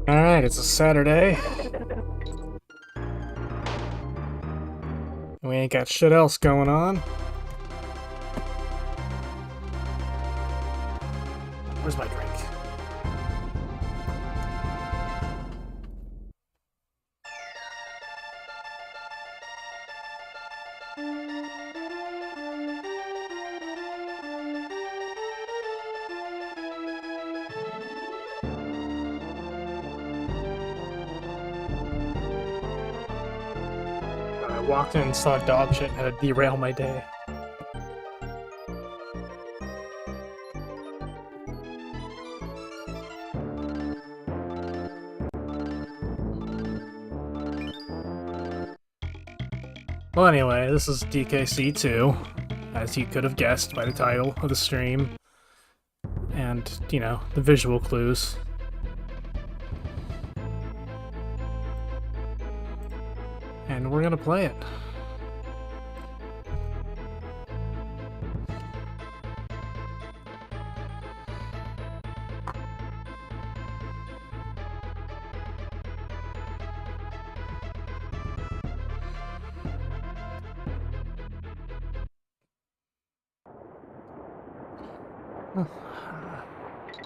Alright, it's a Saturday. We ain't got shit else going on. Where's my drink? I walked in and saw dog shit and had to derail my day. Well, anyway, this is DKC2, as you could have guessed by the title of the stream, and, you know, the visual clues. And we're gonna play it.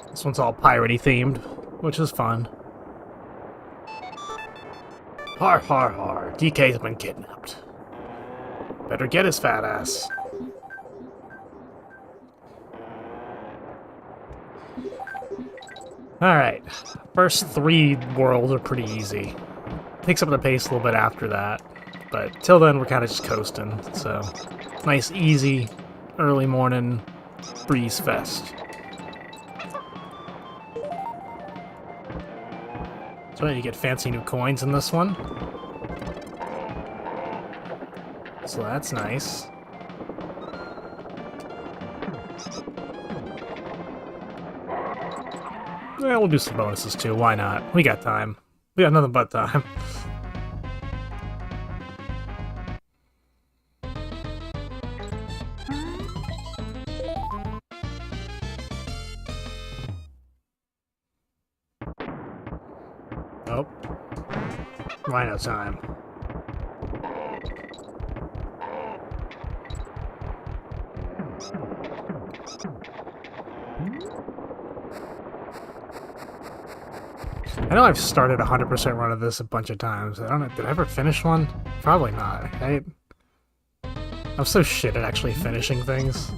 This one's all piratey themed, which is fun. Har har har, DK's been kidnapped. Better get his fat ass. Alright, first 3 worlds are pretty easy. Picks up the pace a little bit after that, but till then we're kind of just coasting, so nice easy early morning breeze fest. So you get fancy new coins in this one. So that's nice. Yeah, we'll do some bonuses too, why not? We got time. We got nothing but time. Oh. Rhino time. I know I've started a 100% run of this a bunch of times. I don't know, did I ever finish one? Probably not, right? I'm so shit at actually finishing things.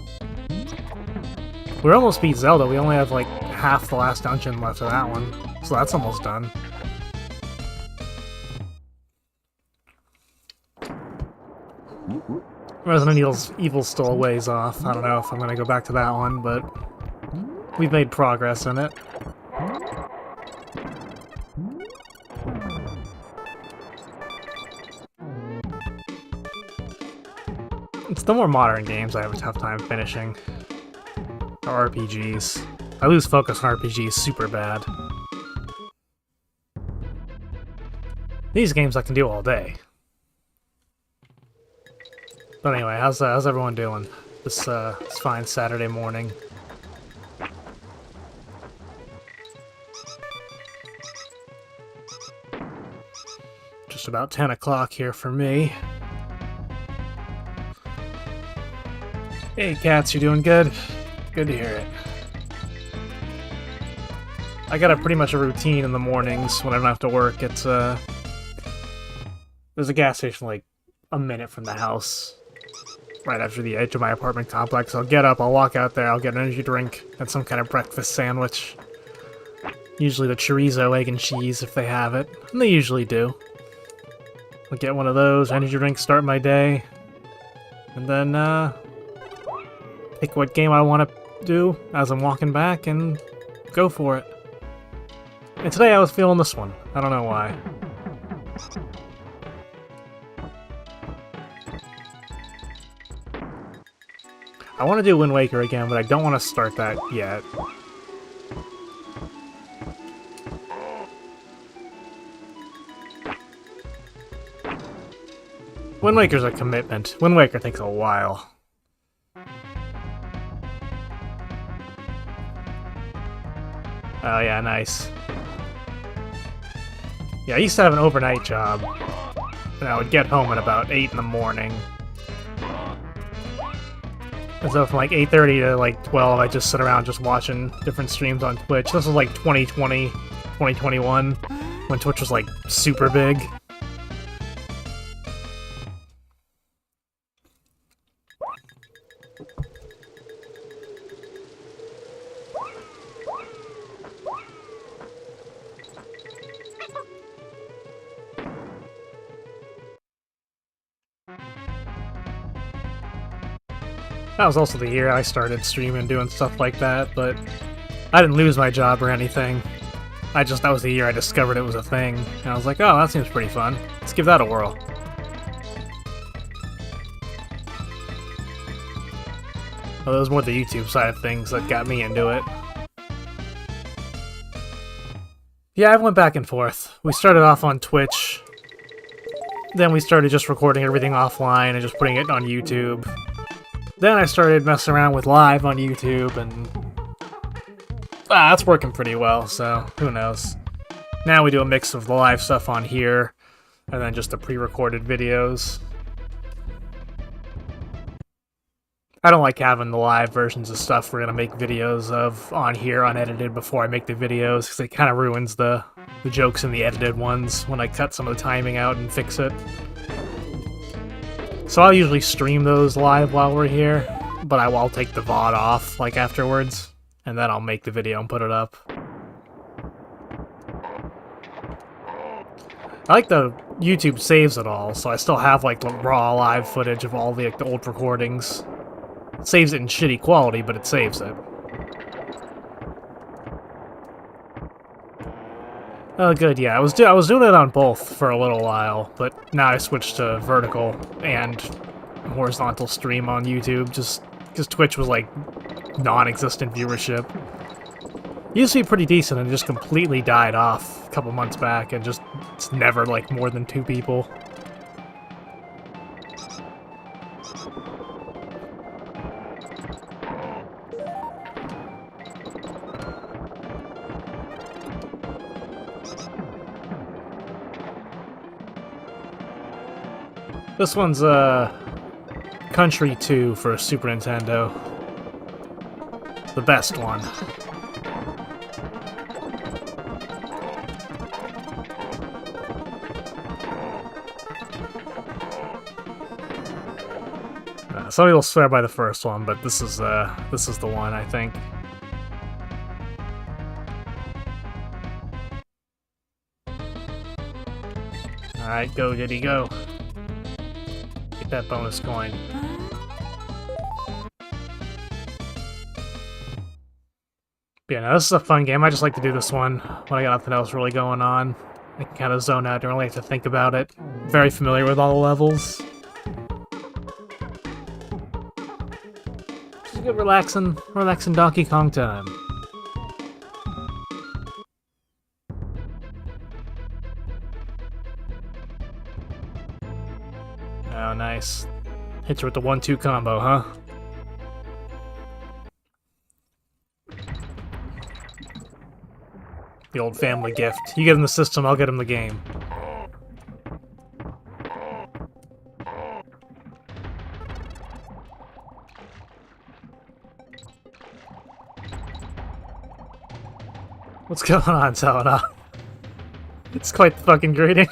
We almost beat Zelda, we only have like half the last dungeon left of that one. So that's almost done. Resident Evil's still a ways off. I don't know if I'm gonna go back to that one, but we've made progress in it. It's the more modern games I have a tough time finishing. Or RPGs. I lose focus on RPGs super bad. These games I can do all day. But anyway, how's everyone doing this fine Saturday morning? Just about 10 o'clock here for me. Hey cats, you doing good? Good to hear it. I got pretty much a routine in the mornings when I don't have to work. It's there's a gas station like a minute from the house, right after the edge of my apartment complex. I'll get up, I'll walk out there, I'll get an energy drink and some kind of breakfast sandwich. Usually the chorizo, egg and cheese if they have it, and they usually do. I'll get one of those, energy drink, start my day, and then pick what game I want to do as I'm walking back and go for it. And today I was feeling this one. I don't know why. I want to do Wind Waker again, but I don't want to start that yet. Wind Waker's a commitment. Wind Waker takes a while. Oh yeah, nice. Yeah, I used to have an overnight job, and I would get home at about 8 in the morning. And so from like 8:30 to like 12, I just sit around just watching different streams on Twitch. This was like 2020, 2021, when Twitch was like super big. That was also the year I started streaming, doing stuff like that, but I didn't lose my job or anything. That was the year I discovered it was a thing, and I was like, oh, that seems pretty fun. Let's give that a whirl. Well, it was more the YouTube side of things that got me into it. Yeah, I went back and forth. We started off on Twitch, then we started just recording everything offline and just putting it on YouTube. Then I started messing around with live on YouTube, and that's working pretty well, so who knows. Now we do a mix of the live stuff on here, and then just the pre-recorded videos. I don't like having the live versions of stuff we're going to make videos of on here unedited before I make the videos, because it kind of ruins the jokes in the edited ones when I cut some of the timing out and fix it. So I'll usually stream those live while we're here, but I'll take the VOD off, like, afterwards, and then I'll make the video and put it up. I like the YouTube saves it all, so I still have, like, the raw live footage of all the old recordings. It saves it in shitty quality, but it saves it. Oh, good, yeah. I was doing it on both for a little while, but now I switched to vertical and horizontal stream on YouTube, just because Twitch was, like, non-existent viewership. It used to be pretty decent and just completely died off a couple months back, and just, it's never, like, more than 2 people. This one's Country 2 for Super Nintendo. The best one. Some people swear by the first one, but this is the one, I think. Alright, go, Diddy, go. Get that bonus coin. Yeah, no, this is a fun game. I just like to do this one when I got nothing else really going on. I can kind of zone out, don't really have to think about it. Very familiar with all the levels. Just a good relaxing Donkey Kong time. Oh, nice. Hits her with the 1-2 combo, huh? The old family gift. You get him the system, I'll get him the game. What's going on, Salada? It's quite the fucking greeting.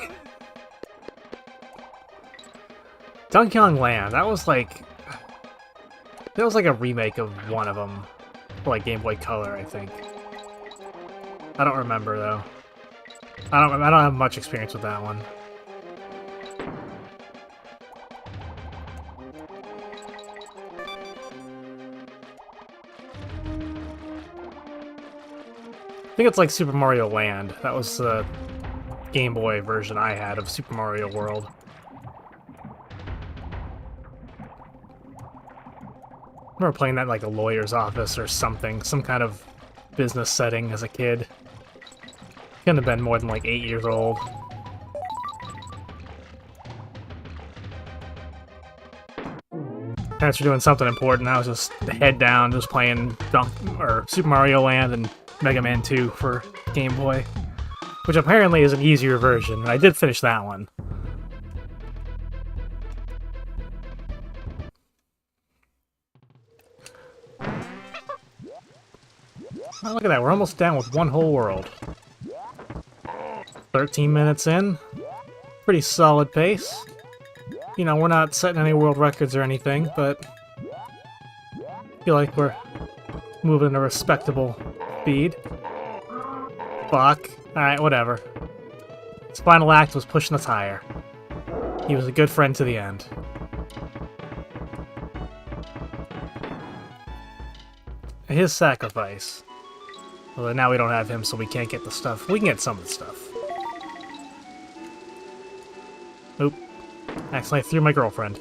Donkey Kong Land, that was like a remake of one of them. For like Game Boy Color, I think. I don't remember though. I don't have much experience with that one. I think it's like Super Mario Land. That was the Game Boy version I had of Super Mario World. I remember playing that in like a lawyer's office or something, some kind of business setting as a kid. Couldn't have been more than like 8 years old. Parents were doing something important. I was just head down, just playing Super Mario Land and Mega Man 2 for Game Boy, which apparently is an easier version. And I did finish that one. Oh, look at that, we're almost down with one whole world. 13 minutes in. Pretty solid pace. You know, we're not setting any world records or anything, but I feel like we're moving at a respectable speed. Fuck. Alright, whatever. His final act was pushing us higher. He was a good friend to the end. His sacrifice. Well, now we don't have him, so we can't get the stuff. We can get some of the stuff. Oop. Accidentally threw my girlfriend.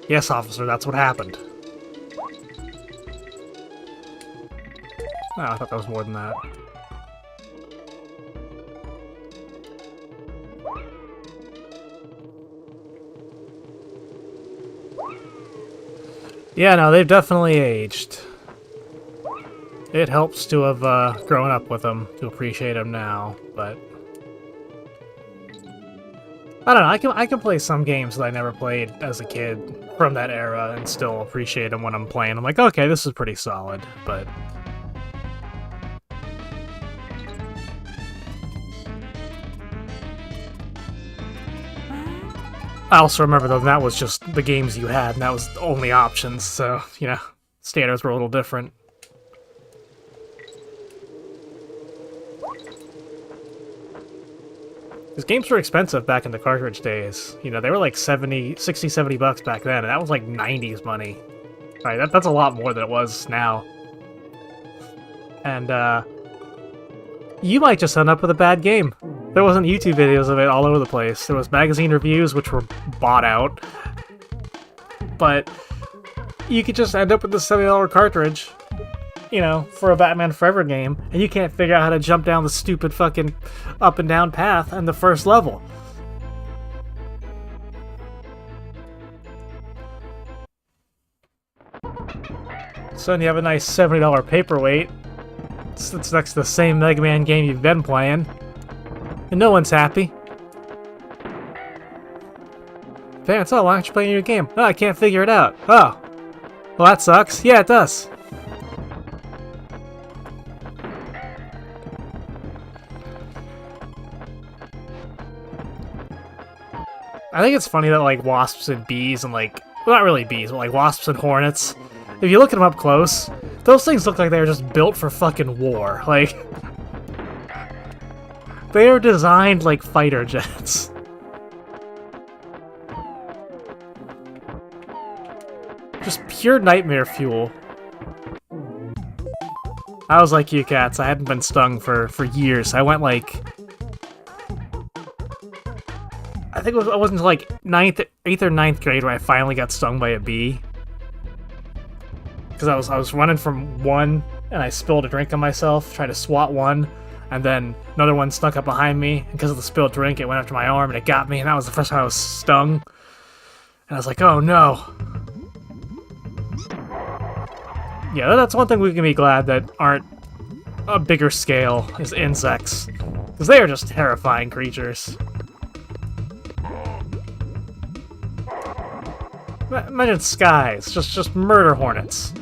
Yes, officer, that's what happened. Oh, I thought that was more than that. Yeah, no, they've definitely aged. It helps to have grown up with them, to appreciate them now, but... I don't know, I can play some games that I never played as a kid from that era and still appreciate them when I'm playing. I'm like, okay, this is pretty solid, but... I also remember, though, that was just the games you had, and that was the only options, so, you know, standards were a little different. Because games were expensive back in the cartridge days. You know, they were like 60, 70 bucks back then, and that was like 90s money. Right, that's a lot more than it was now. And, you might just end up with a bad game. There wasn't YouTube videos of it all over the place. There was magazine reviews, which were bought out. But you could just end up with this $70 cartridge, you know, for a Batman Forever game, and you can't figure out how to jump down the stupid fucking up and down path in the first level. So then you have a nice $70 paperweight. It's next to the same Mega Man game you've been playing. And no one's happy. Parents, oh, why aren't you playing your game? Oh, I can't figure it out. Oh. Well, that sucks. Yeah, it does. I think it's funny that, like, wasps and bees and, like... Well, not really bees, but, like, wasps and hornets. If you look at them up close, those things look like they were just built for fucking war. Like... They are designed like fighter jets. Just pure nightmare fuel. I was like you cats, I hadn't been stung for years. I went like... I think it wasn't like 8th or 9th grade where I finally got stung by a bee. Because I was running from one, and I spilled a drink on myself, tried to swat one, and then another one snuck up behind me, and because of the spilled drink, it went after my arm, and it got me, and that was the first time I was stung. And I was like, oh no. Yeah, that's one thing we can be glad that aren't a bigger scale, is insects. Because they are just terrifying creatures. Imagine skies, just murder hornets.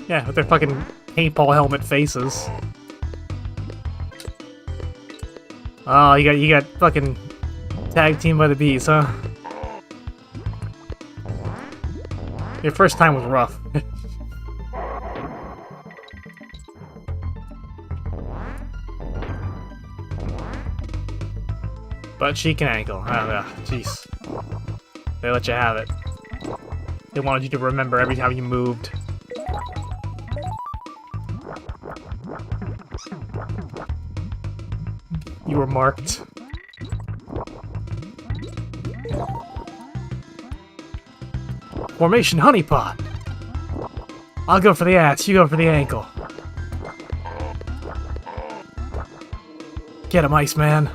Yeah, with their fucking paintball helmet faces. Oh, you got fucking tag team by the bees, huh? Your first time was rough. Butt, cheek, and ankle. Oh, jeez. They let you have it. They wanted you to remember every time you moved. You were marked. Formation honeypot. I'll go for the axe, you go for the ankle. Get him, Iceman.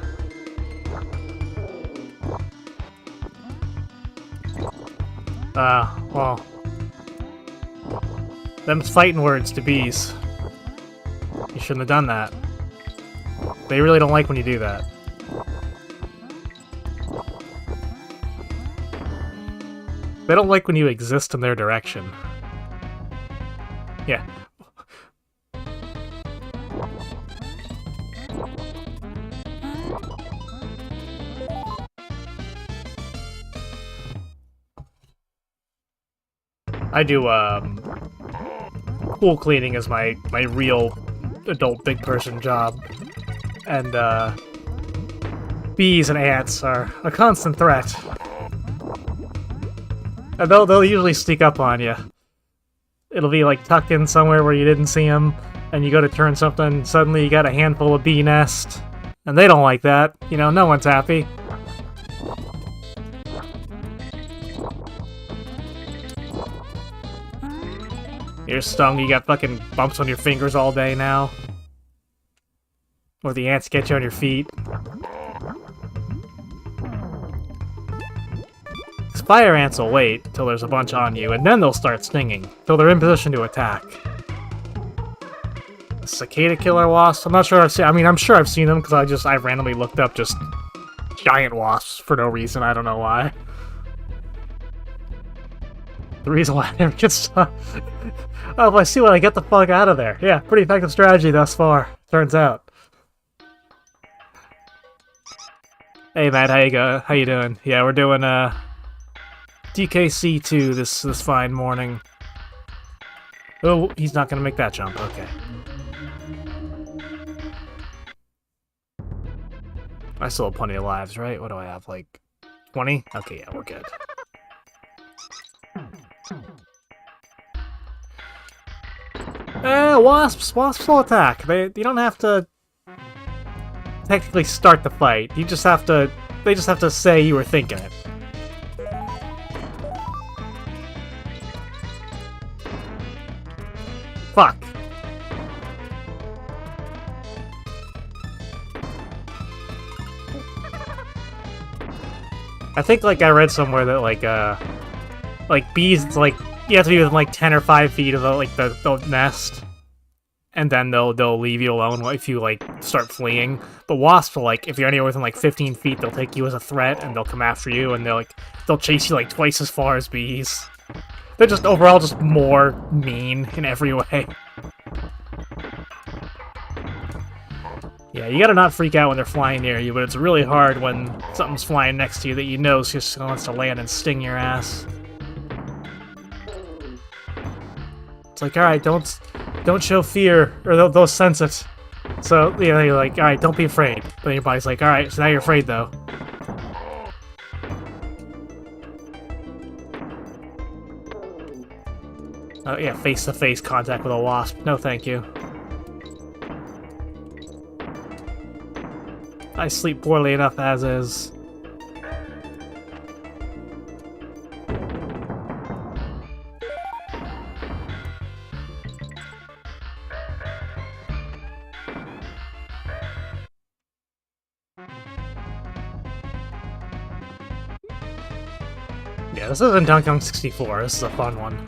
Well. Them's fighting words to bees. You shouldn't have done that. They really don't like when you do that. They don't like when you exist in their direction. Yeah. I do, pool cleaning is my real adult big person job. And, bees and ants are a constant threat. And they'll usually sneak up on you. It'll be like tucked in somewhere where you didn't see them, and you go to turn something, suddenly you got a handful of bee nest. And they don't like that. You know, no one's happy. You're stung, you got fucking bumps on your fingers all day now. Or the ants get you on your feet. Fire ants will wait till there's a bunch on you, and then they'll start stinging, till they're in position to attack. Cicada killer wasps? I'm not sure I've seen. I mean, I'm sure I've seen them because I randomly looked up just giant wasps for no reason. I don't know why. The reason why I never get stuck. Oh, if I see what I get the fuck out of there. Yeah, pretty effective strategy thus far. Turns out. Hey Matt, how you doing? Yeah, we're doing DKC2 this fine morning. Oh, he's not gonna make that jump. Okay. I still have plenty of lives, right? What do I have, like 20? Okay, yeah, we're good. Wasps will attack. You don't have to technically start the fight. They just have to say you were thinking it. Fuck. I think, like, I read somewhere that, like bees, it's like, you have to be within, like, 10 or 5 feet of, the nest. And then they'll leave you alone if you, like, start fleeing. But wasps will, like, if you're anywhere within, like, 15 feet, they'll take you as a threat, and they'll come after you, and they'll chase you, like, twice as far as bees. They're just overall just more mean in every way. Yeah, you gotta not freak out when they're flying near you, but it's really hard when something's flying next to you that you know is just wants to land and sting your ass. It's like, alright, don't show fear, or they'll sense it. So, you know, you're like, alright, don't be afraid. But your body's like, alright, so now you're afraid, though. Oh, yeah, face-to-face contact with a wasp. No, thank you. I sleep poorly enough as is. Yeah, this isn't Donkey Kong 64. This is a fun one.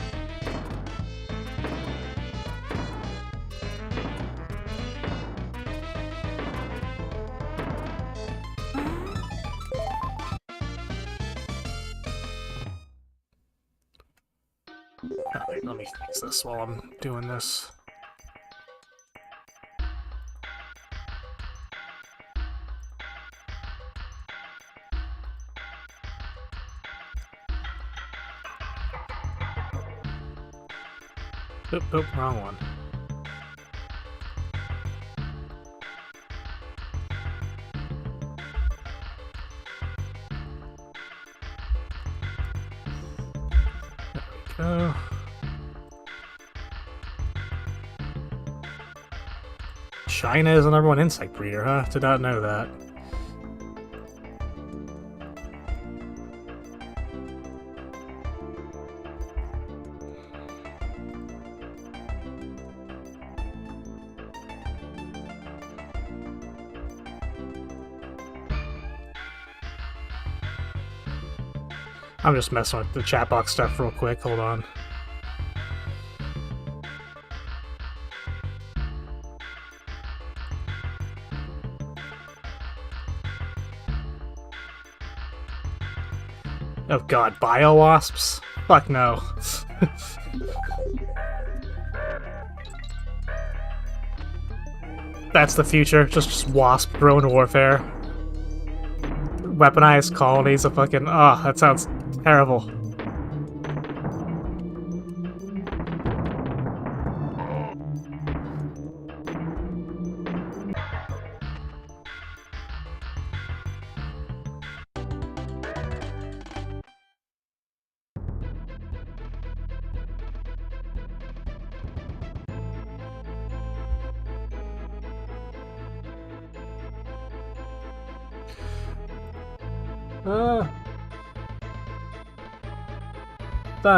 Alright, let me fix this while I'm doing this. Oop, oop, wrong one. There we go. China is the #1 insect breeder, huh? Did not know that. I'm just messing with the chat box stuff real quick, hold on. Oh god, bio-wasps? Fuck no. That's the future, just wasp drone warfare. Weaponized colonies of fucking... Oh, that sounds terrible.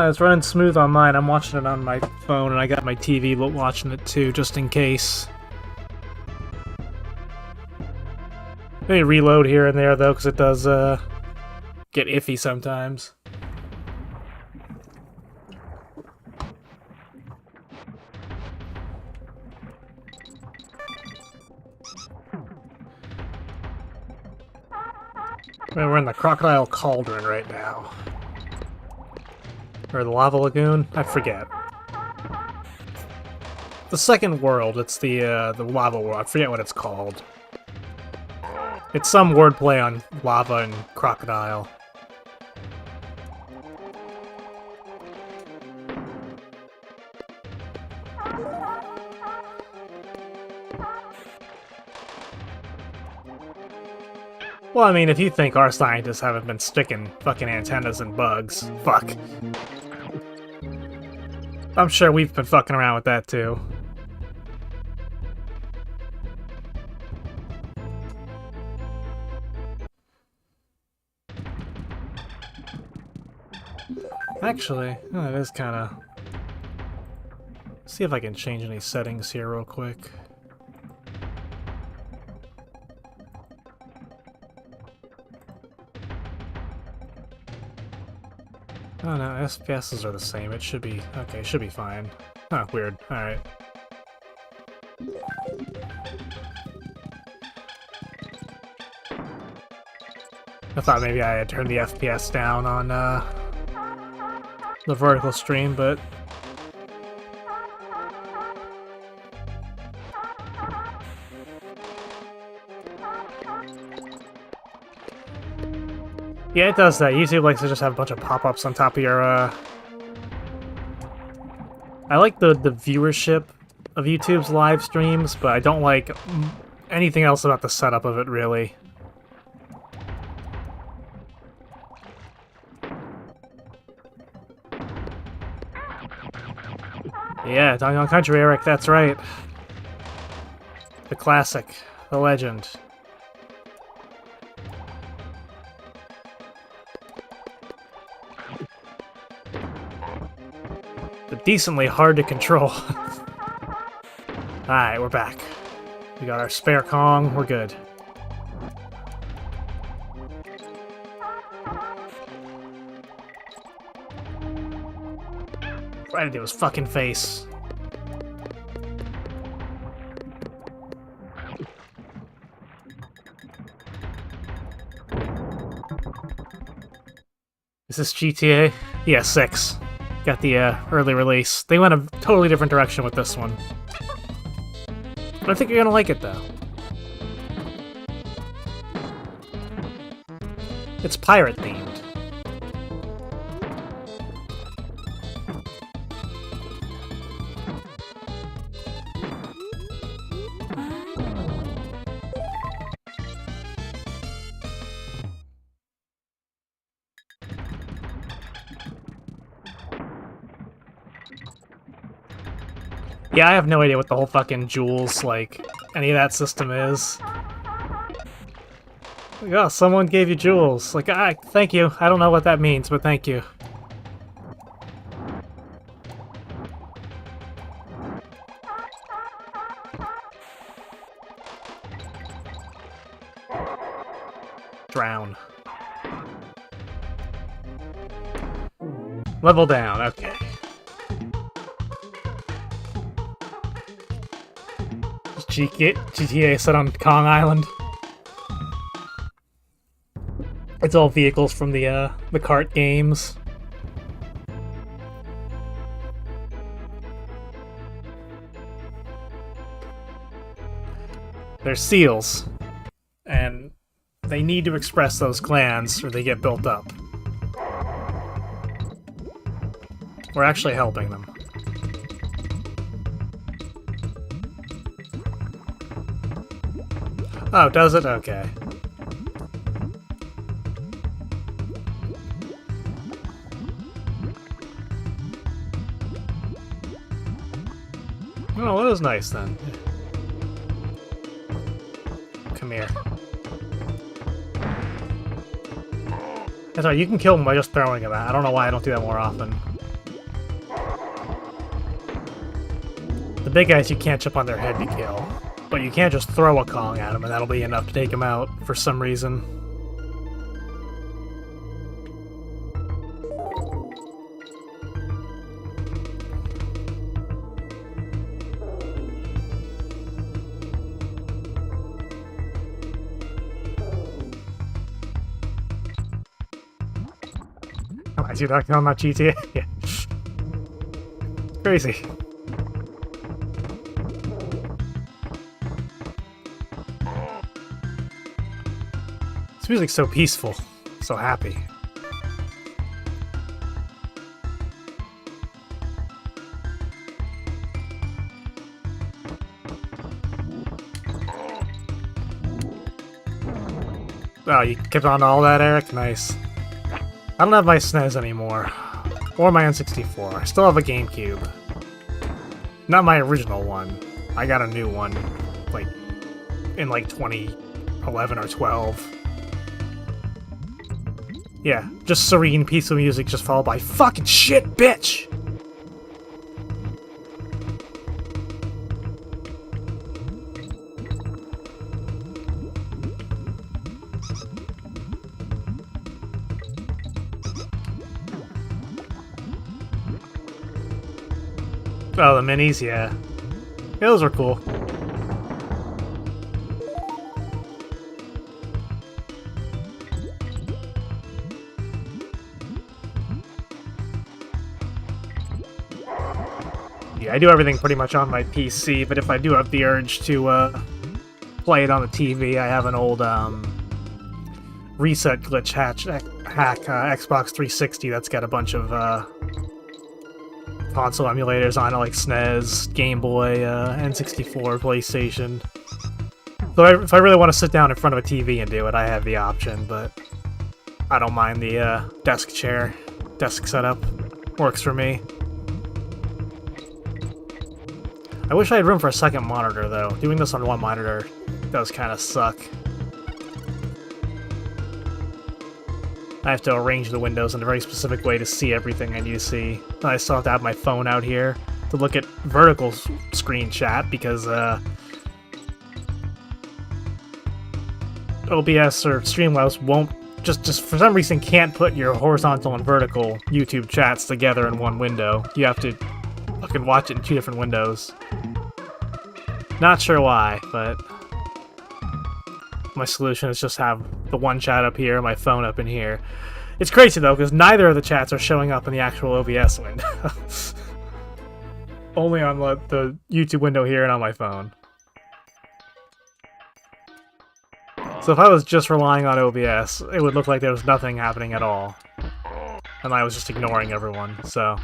It's running smooth on mine. I'm watching it on my phone, and I got my TV watching it too, just in case. Maybe reload here and there, though, because it does get iffy sometimes. We're in the Crocodile Cauldron right now. Or the Lava Lagoon? I forget. The second world, it's the Lava World. I forget what it's called. It's some wordplay on lava and crocodile. Well, I mean, if you think our scientists haven't been sticking fucking antennas in bugs, fuck. I'm sure we've been fucking around with that too. Actually, it is kind of... See if I can change any settings here real quick. Oh no, SPSs are the same. It should be... Okay, it should be fine. Oh, weird. Alright. I thought maybe I had turned the FPS down on the vertical stream, but... Yeah, it does that. YouTube likes to just have a bunch of pop-ups on top of your, I like the viewership of YouTube's live streams, but I don't like anything else about the setup of it, really. Yeah, Donkey Kong Country, Eric, that's right. The classic, the legend. But decently hard to control. Alright, we're back. We got our spare Kong, we're good. Right into his fucking face. Is this GTA? Yeah, 6. Got the early release. They went a totally different direction with this one. But I think you're gonna like it, though. It's pirate-themed. Yeah, I have no idea what the whole fucking jewels, like, any of that system is. Like, oh, someone gave you jewels. Like, thank you. I don't know what that means, but thank you. Drown. Level down, okay. GTA set on Kong Island. It's all vehicles from the kart games. They're seals, and they need to express those clans or they get built up. We're actually helping them. Oh, does it? Okay. Oh, that was nice then. Come here. That's right, you can kill them by just throwing them out. I don't know why I don't do that more often. The big guys you can't jump on their head to kill. But you can't just throw a Kong at him and that'll be enough to take him out for some reason. Oh, I see that on my GTA? Yeah. Crazy. This music's so peaceful, so happy. Oh, you kept on to all that, Eric? Nice. I don't have my SNES anymore. Or my N64. I still have a GameCube. Not my original one. I got a new one, like, in like 2011 or 12. Yeah, just serene, peaceful music just followed by fucking shit, bitch! Oh, the minis, yeah. Those were cool. Yeah, I do everything pretty much on my PC, but if I do have the urge to play it on the TV, I have an old reset glitch hack Xbox 360 that's got a bunch of console emulators on it, like SNES, Game Boy, N64, PlayStation. So if I really want to sit down in front of a TV and do it, I have the option, but I don't mind the desk setup. Works for me. I wish I had room for a second monitor, though. Doing this on one monitor does kind of suck. I have to arrange the windows in a very specific way to see everything I need to see. I still have to have my phone out here to look at vertical screen chat because OBS or Streamlabs won't just for some reason can't put your horizontal and vertical YouTube chats together in one window. You have to fucking watch it in two different windows. Not sure why, but my solution is just have the one chat up here, my phone up in here. It's crazy though, because neither of the chats are showing up in the actual OBS window. Only on the YouTube window here and on my phone. So if I was just relying on OBS, it would look like there was nothing happening at all. And I was just ignoring everyone, so...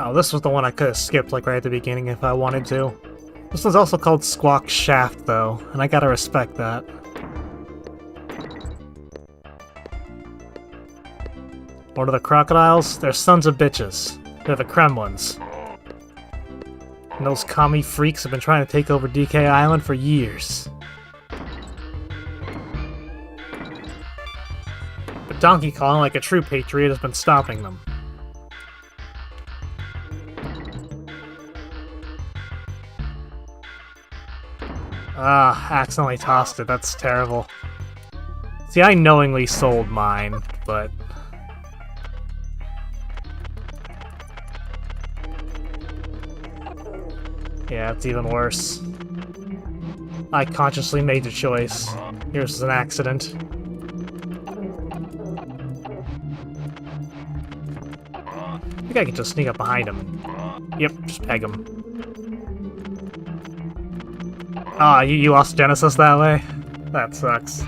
Oh, this was the one I could have skipped, like, right at the beginning if I wanted to. This one's also called Squawk Shaft, though, and I gotta respect that. What are the crocodiles? They're sons of bitches. They're the Kremlins. And those commie freaks have been trying to take over DK Island for years. But Donkey Kong, like a true patriot, has been stopping them. Ah, accidentally tossed it. That's terrible. See, I knowingly sold mine, but... yeah, it's even worse. I consciously made the choice. Here's an accident. I think I can just sneak up behind him. Yep, just peg him. Ah, you lost Genesis that way? That sucks.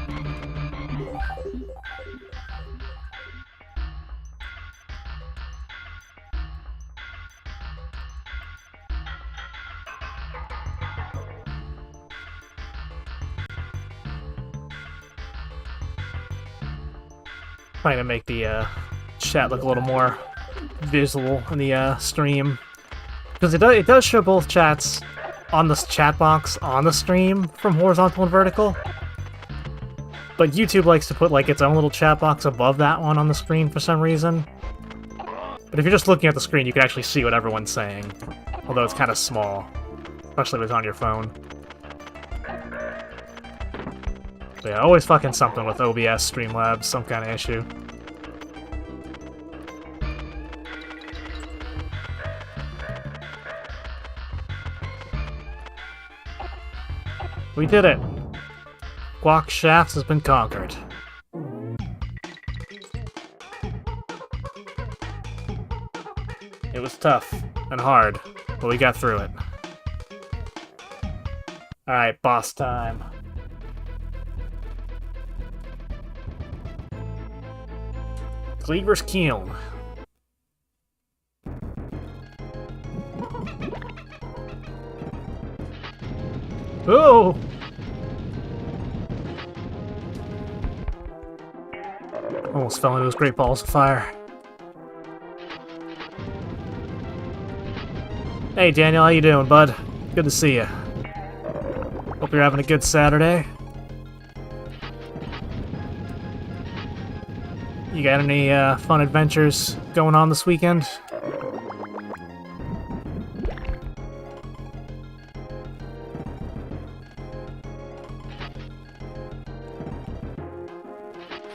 Trying to make the chat look a little more visible in the stream. Because it does show both chats on this chat box on the stream from horizontal and vertical. But YouTube likes to put like its own little chat box above that one on the screen for some reason. But if you're just looking at the screen, you can actually see what everyone's saying. Although it's kind of small, especially if it's on your phone. So yeah, always fucking something with OBS, Streamlabs, some kind of issue. We did it! Squawk Shafts has been conquered. It was tough and hard, but we got through it. Alright, boss time. Cleaver's Kiln. Oh! Almost fell into those great balls of fire. Hey Daniel, how you doing, bud? Good to see you. Hope you're having a good Saturday. You got any fun adventures going on this weekend?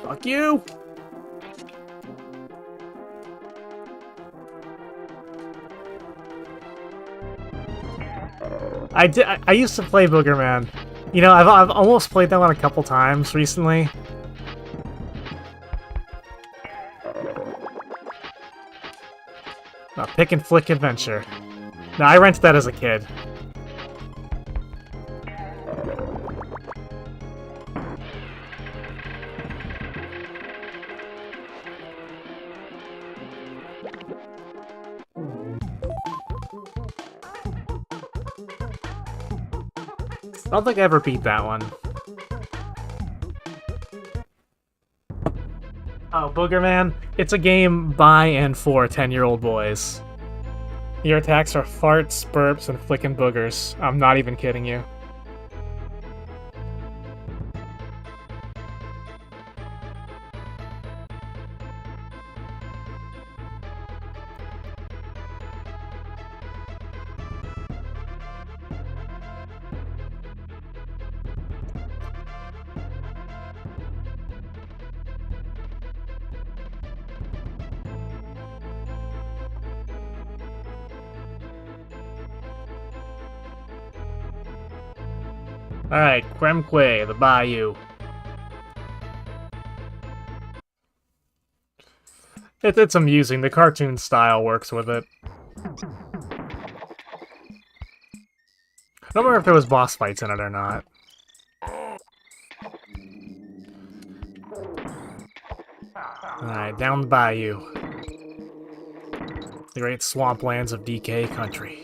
Fuck you! I used to play Boogerman. You know, I've almost played that one a couple times recently. A pick and flick adventure. No, I rented that as a kid. I don't think I ever beat that one. Oh, Boogerman. It's a game by and for 10-year-old boys. Your attacks are farts, burps, and flicking boogers. I'm not even kidding you. Alright, Kremque, the Bayou. It's amusing. The cartoon style works with it. I don't remember if there was boss fights in it or not. Alright, down the Bayou. The great swamplands of DK country.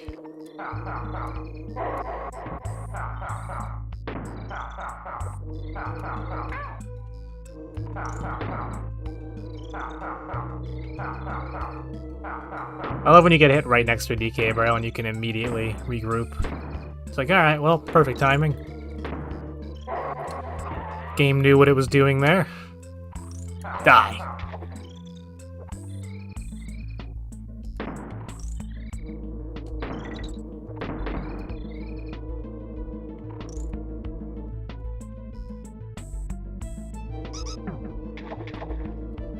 I love when you get hit right next to a DK barrel and you can immediately regroup. It's like, alright, well, perfect timing. Game knew what it was doing there. Die.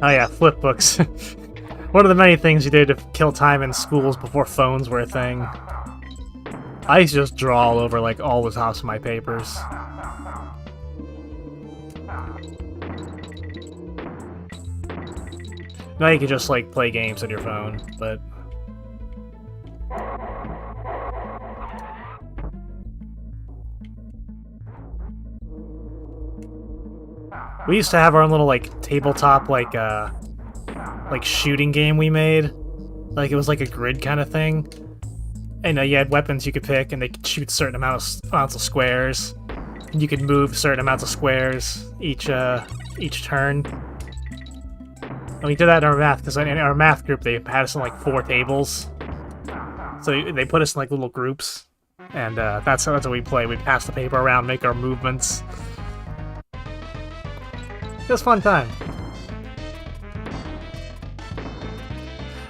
Oh yeah, flip books. One of the many things you did to kill time in schools before phones were a thing. I used to just draw all over, like, all the tops of my papers. Now you can just, like, play games on your phone, but... We used to have our own little, like, tabletop, like shooting game we made. Like, it was like a grid kind of thing. And you had weapons you could pick, and they could shoot certain amounts of squares. And you could move certain amounts of squares each turn. And we did that in our math, because in our math group, they had us in, like, 4 tables. So they put us in, like, little groups. And that's how we play. We pass the paper around, make our movements. It was a fun time.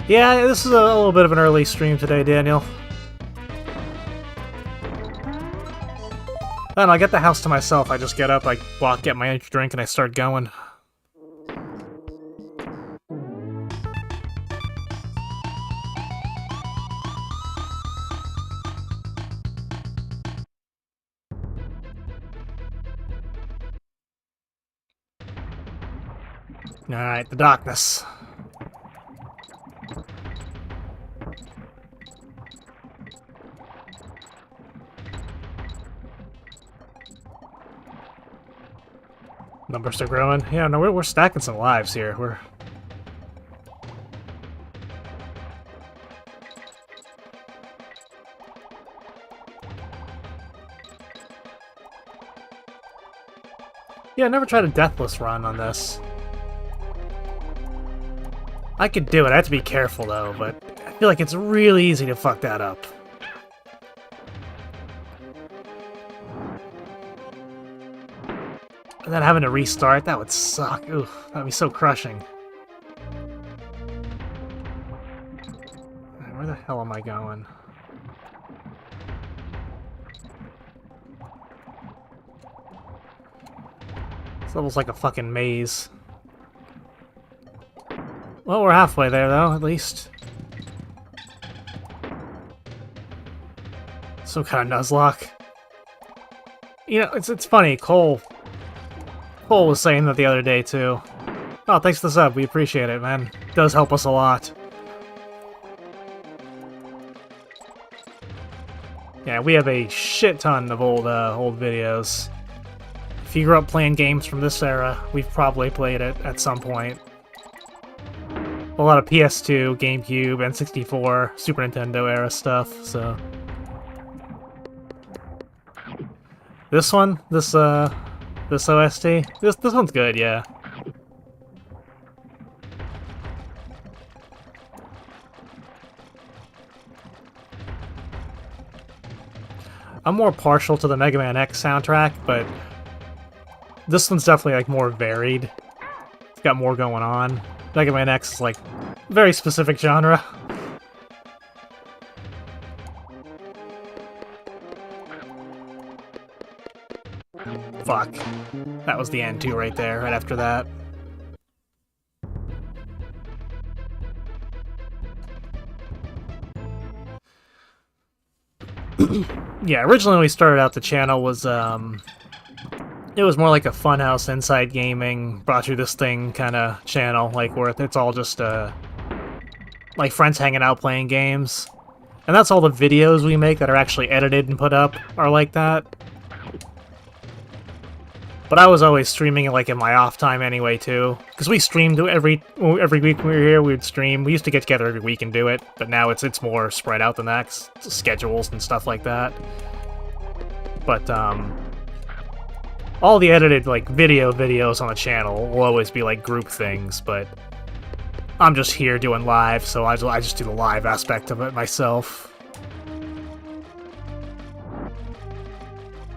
Yeah, this is a little bit of an early stream today, Daniel. Then I get the house to myself. I just get up, I walk, get my energy drink, and I start going. Alright, the darkness. Numbers are growing. Yeah, no, we're stacking some lives here. We're... Yeah, I never tried a deathless run on this. I could do it. I have to be careful, though, but I feel like it's really easy to fuck that up. And then having to restart, that would suck. Ooh, that would be so crushing. Where the hell am I going? This level's like a fucking maze. Well, we're halfway there, though, at least. Some kind of Nuzlocke. You know, it's funny. Cole was saying that the other day too. Oh, thanks for the sub. We appreciate it, man. It does help us a lot. Yeah, we have a shit ton of old videos. If you grew up playing games from this era, we've probably played it at some point. A lot of PS2, GameCube, N64, Super Nintendo era stuff, so... This one? This OST? This one's good, yeah. I'm more partial to the Mega Man X soundtrack, but this one's definitely like more varied. It's got more going on. Mega Man X is like very specific genre. Fuck. That was the end too right there, right after that. Yeah, originally when we started out the channel was, it was more like a Funhouse Inside Gaming, brought you this thing kind of channel, like where it's all just, like friends hanging out playing games. And that's all the videos we make that are actually edited and put up are like that. But I was always streaming it like in my off time anyway too, because we streamed every week we were here. We'd stream. We used to get together every week and do it, but now it's more spread out than that, schedules and stuff like that. But all the edited like videos on the channel will always be like group things. But I'm just here doing live, so I just do the live aspect of it myself.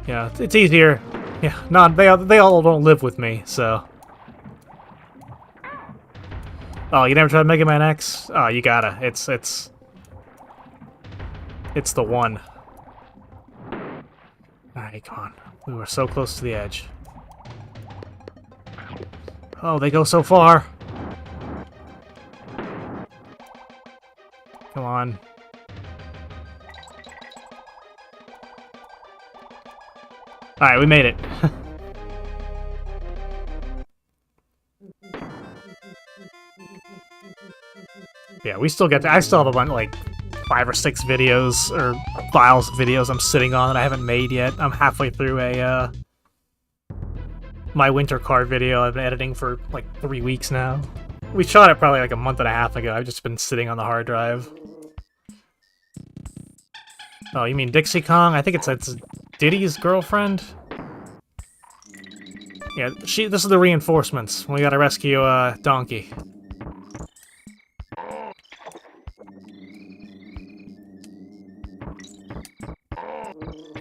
Yeah, it's easier. Yeah, they all don't live with me, so... Oh, you never tried Mega Man X? Oh, you gotta. It's the one. Alright, come on. We were so close to the edge. Oh, they go so far! Come on. Alright, we made it. Yeah, we still get to, I still have a bunch, like, 5 or 6 videos, or files of videos I'm sitting on that I haven't made yet. I'm halfway through a, my winter card video I've been editing for, like, 3 weeks now. We shot it probably, like, a month and a half ago. I've just been sitting on the hard drive. Oh, you mean Dixie Kong? I think it's Diddy's girlfriend? Yeah, this is the reinforcements. We gotta rescue, Donkey.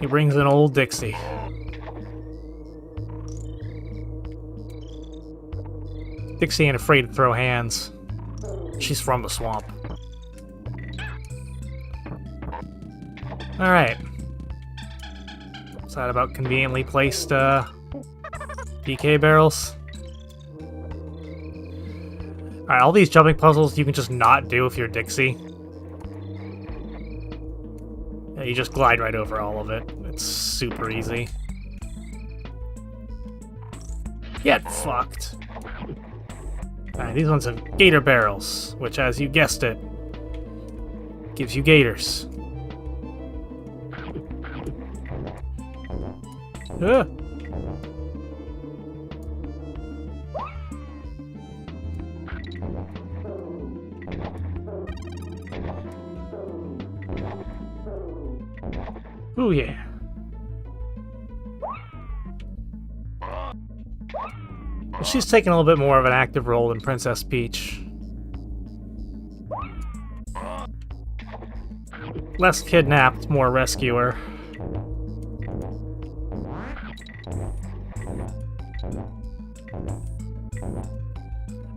He brings in old Dixie. Dixie ain't afraid to throw hands. She's from the swamp. Alright. Is that about conveniently placed, DK barrels? Alright, all these jumping puzzles you can just not do if you're Dixie. Yeah, you just glide right over all of it. It's super easy. Get fucked. Alright, these ones have gator barrels, which, as you guessed it, gives you gators. Ah. Ooh, yeah. Well, she's taking a little bit more of an active role than Princess Peach. Less kidnapped, more rescuer.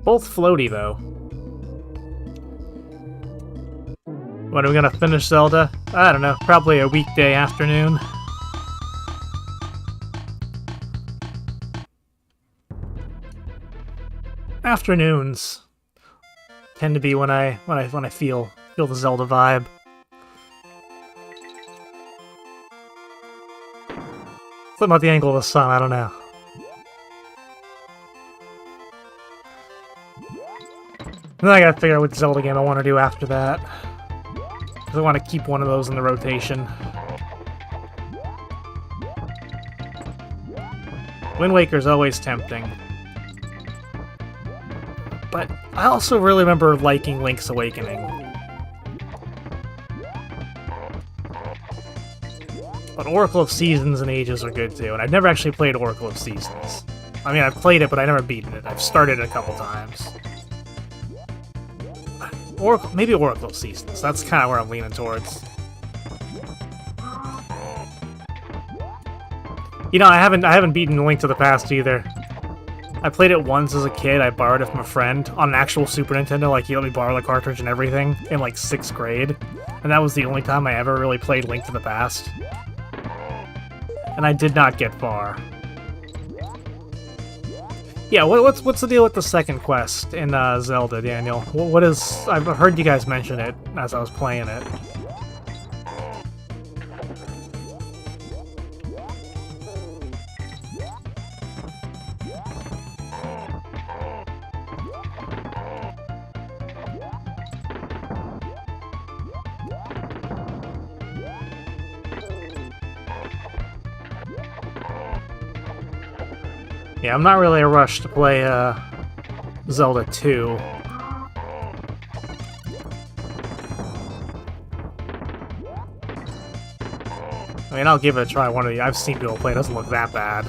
Both floaty, though. When are we gonna finish Zelda? I don't know, probably a weekday afternoon. Afternoons tend to be when I feel the Zelda vibe. Something about the angle of the sun, I don't know. And then I gotta figure out what Zelda game I want to do after that. Because I want to keep one of those in the rotation. Wind Waker's always tempting. But I also really remember liking Link's Awakening. But Oracle of Seasons and Ages are good too, and I've never actually played Oracle of Seasons. I mean, I've played it, but I've never beaten it. I've started it a couple times. Oracle, maybe Oracle of Seasons. That's kind of where I'm leaning towards. You know, I haven't beaten Link to the Past either. I played it once as a kid. I borrowed it from a friend on an actual Super Nintendo. Like, he let me borrow the cartridge and everything in, like, 6th grade. And that was the only time I ever really played Link to the Past. And I did not get far. Yeah, what's the deal with the second quest in Zelda, Daniel? What is... I've heard you guys mention it as I was playing it. Yeah, I'm not really in a rush to play Zelda 2. I mean, I'll give it a try one of the... I've seen people play, it doesn't look that bad.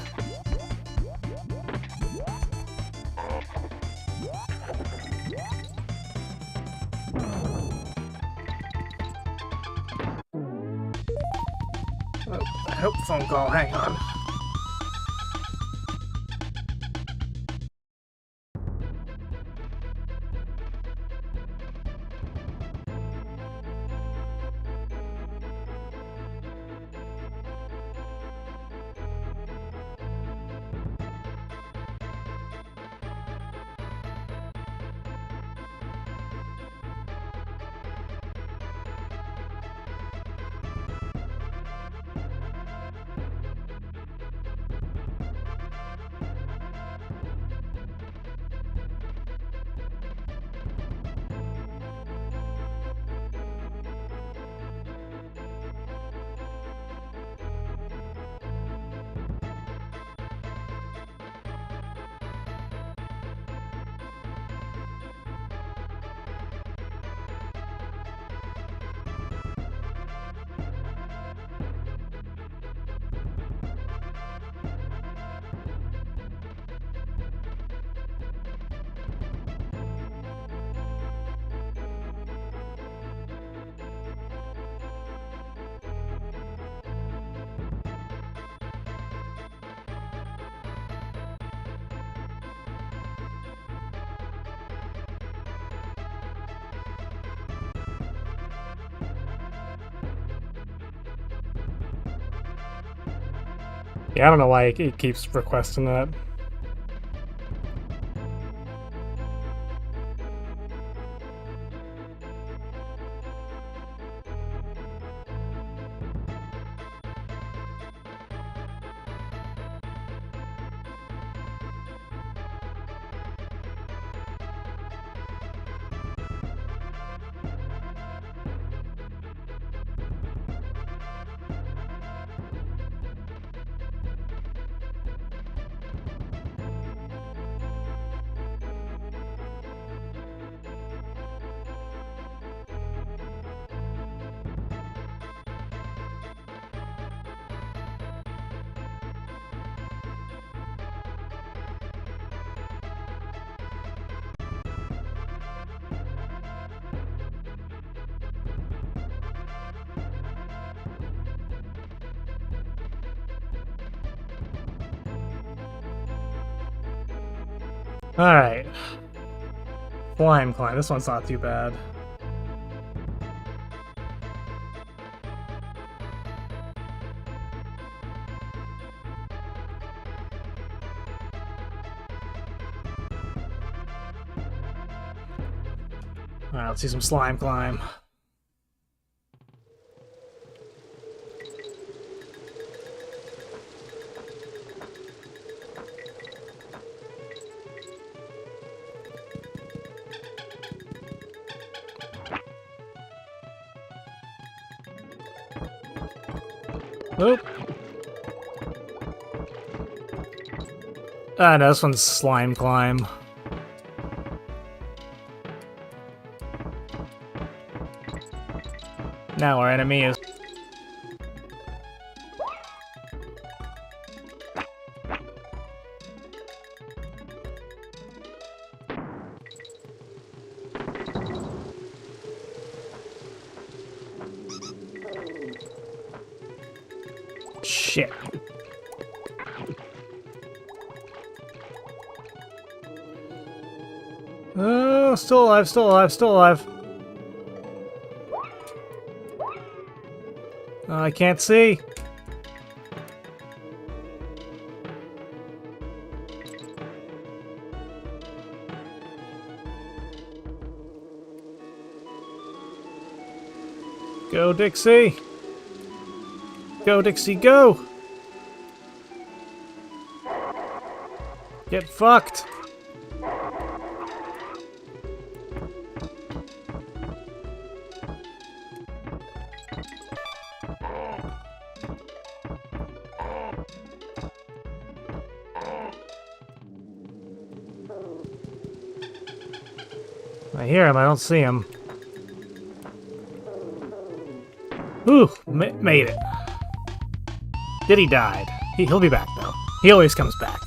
Oh, I hope phone call, hang on. Yeah, I don't know why it keeps requesting that. Alright. Slime Climb. This one's not too bad. Alright, let's see some Slime Climb. Oop. Ah, no, this one's slime climb. Now our enemy is... Shit. Oh, still alive, still alive, still alive. I can't see. Go, Dixie. Go, Dixie, go. Get fucked. I hear him, I don't see him. Ooh, made it. Diddy died. He'll be back, though. He always comes back.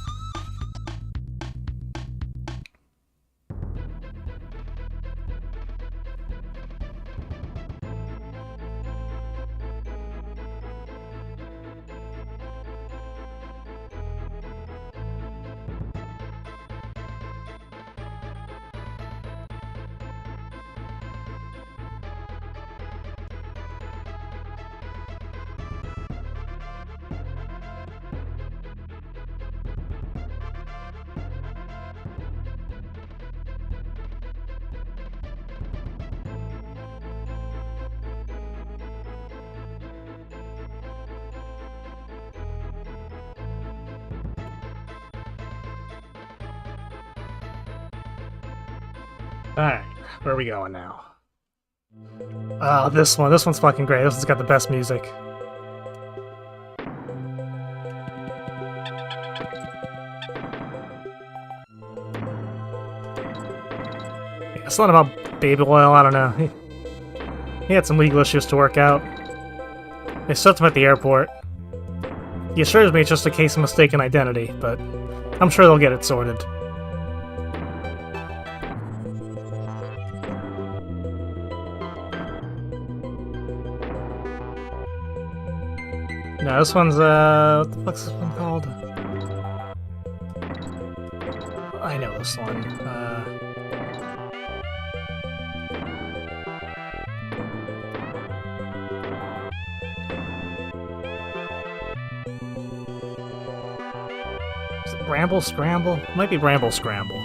Alright, where are we going now? Oh, this one's fucking great. This one's got the best music. Yeah, it's not about baby oil, I don't know. He had some legal issues to work out. They stopped him at the airport. He assures me it's just a case of mistaken identity, but I'm sure they'll get it sorted. No, this one's, what the fuck's this one called? I know this one. Is it Bramble Scramble? It might be Bramble Scramble.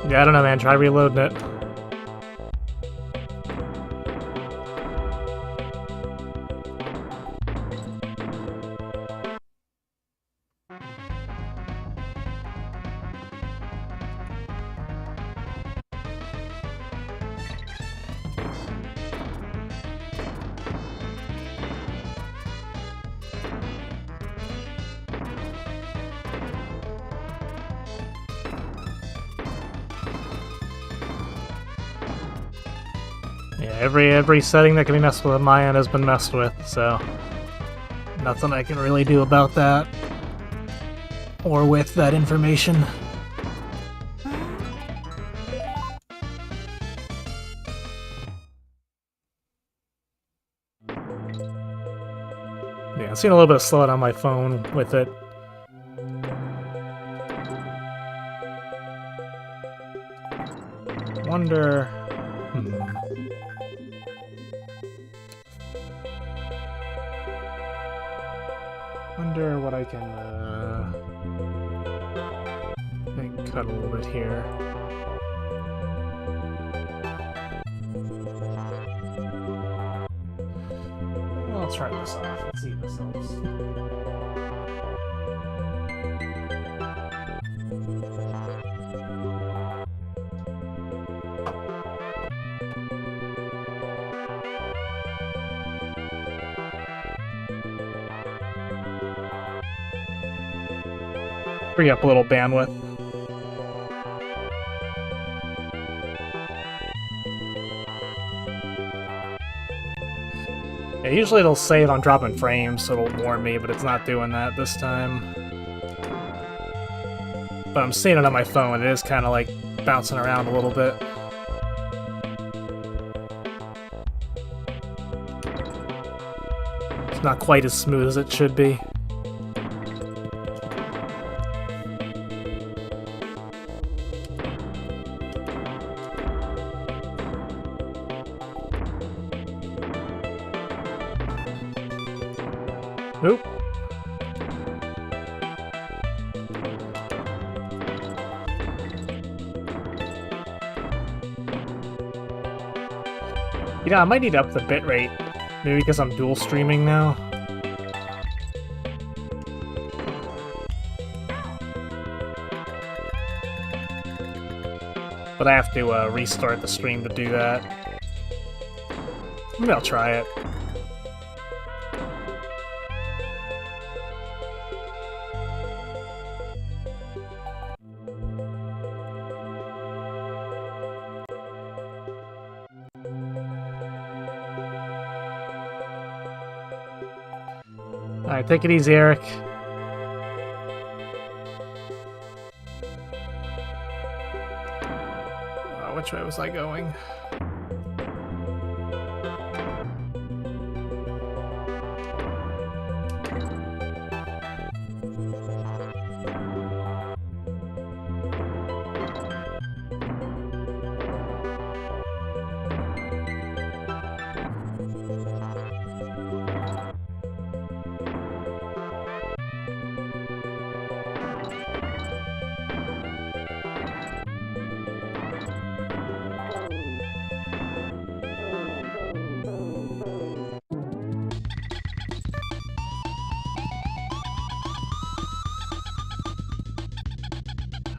Yeah, I don't know, man. Try reloading it. Yeah, every setting that can be messed with on my end has been messed with, so nothing I can really do about that or with that information. Yeah, I've seen a little bit of slowing on my phone with it. Wonder... Wonder what I can, cut a little bit here. Well, I'll try this off. Let's see if this helps. Free up a little bandwidth. Yeah, usually it'll say if I'm dropping frames, so it'll warn me, but it's not doing that this time. But I'm seeing it on my phone. It is kind of like bouncing around a little bit. It's not quite as smooth as it should be. Oop. You know, I might need to up the bitrate. Maybe because I'm dual streaming now. But I have to restart the stream to do that. Maybe I'll try it. Alright, take it easy, Eric. Which way was I going?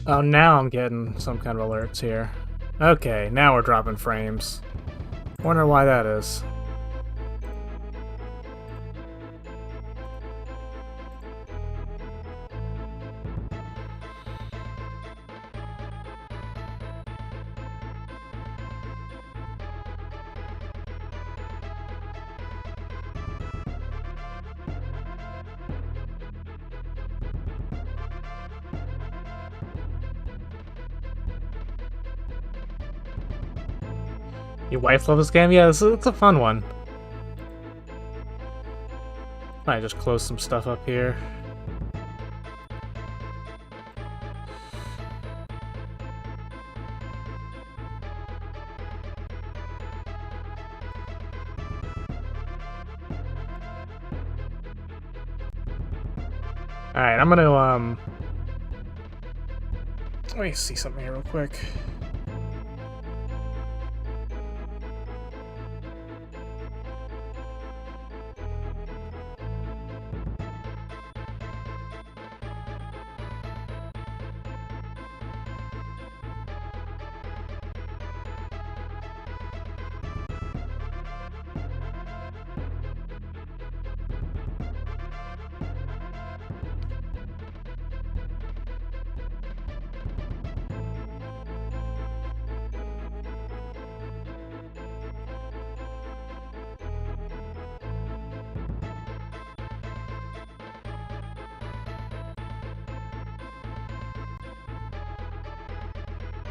Oh, now I'm getting some kind of alerts here. Okay, now we're dropping frames. Wonder why that is. Your wife loves this game? Yeah, it's a fun one. Might just close some stuff up here. Alright, I'm gonna, let me see something here real quick.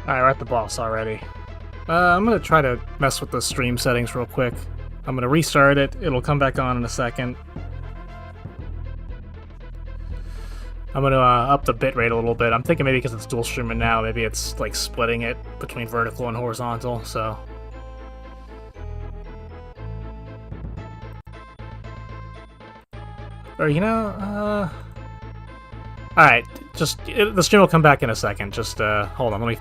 Alright, we're at the boss already. I'm gonna try to mess with the stream settings real quick. I'm gonna restart it, it'll come back on in a second. I'm gonna up the bitrate a little bit. I'm thinking maybe because it's dual streaming now, maybe it's like splitting it between vertical and horizontal, so. Or, you know, alright, just, the stream will come back in a second. Just, hold on, let me